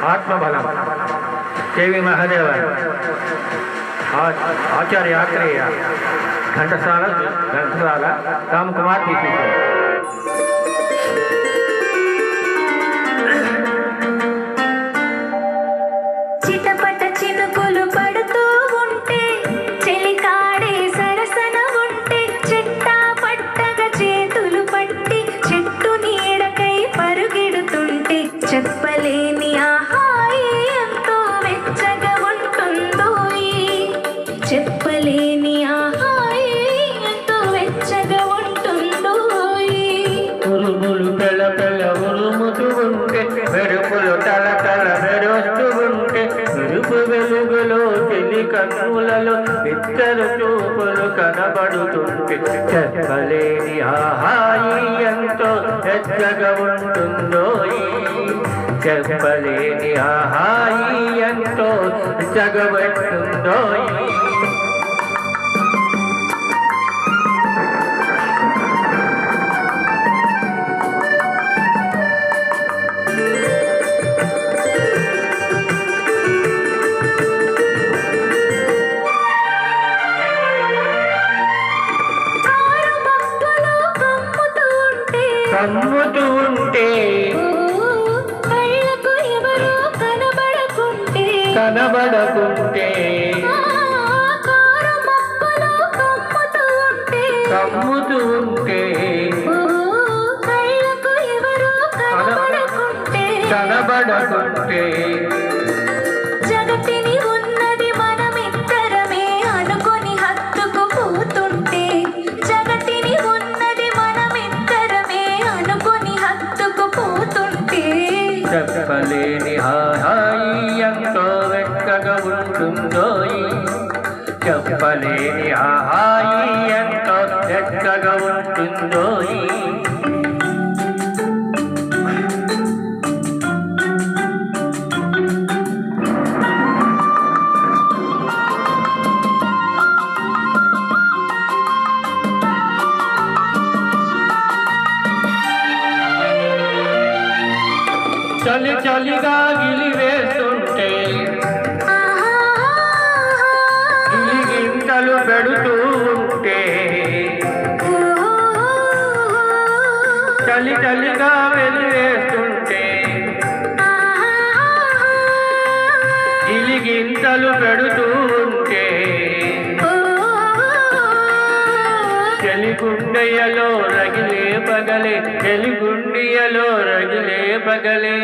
ఆత్మబలం KV Mahadeva ఆచార్య ఆత్రేయ ఘంటసాల రామ్ కుమార్ తీసేశారు. చిటపట చినుకులు పడుతూ ఉంటే చెలికాడే సరసన ఉంటే చిట్టా పట్టగా చేతులు పట్టి చెట్టు నీడకై పరుగెడుతుంటే చెప్పలేని ఆహాయి ఎంతో వెచ్చగా ఉంటుందో చెప్పలేని ఆహాయి ఎంతో వెచ్చగా ఉంటుందో ఉరుములు పెళ్ళ పెళ్ళ ఉరుముతూ ఉంటే మెరుపులు తల తల మెరుస్తూ ఉంటే మెరుపు వెలుగులో తెలి కన్నులలో ఇద్దరు చూపులు కనబడుతుంటే చెప్పలేని ఆహాయి ఎంతో వెచ్చగా ఉంటుందో చెప్పలేని ఆహాయి ఎంతో జగబెట్టుందో. కమ్ముతూ ఉంటే కళ్ళకు ఎవరో కనబడకుంటే కమ్ముతూ ఉంటే కళ్ళకు ఎవరో కనబడకుంటే జగతిని ఉన్నది మనమిద్దరమే అనుకొని హత్తుకుపోతుంటే జగతిని ఉన్నది మనమిద్దరమే అనుకొని హత్తుకుపోతుంటే చెప్పలేని హాయి ఎంతో వెచ్చగా ఉంటుందో చెప్పలేని హాయి ఎంతో వెచ్చగా ఉంటుందో. చలి చలిగా గిలివేస్తుంటే గిలిగింతలు పెడుతూ ఉంటే చలి చలిగా వెలివేస్తుంటే గిలిగింతలు పెడుతూ ఉంటే చెలిగుండెయలో రగిలే పగలే చెలిగుండియలో రగిలే పగలే.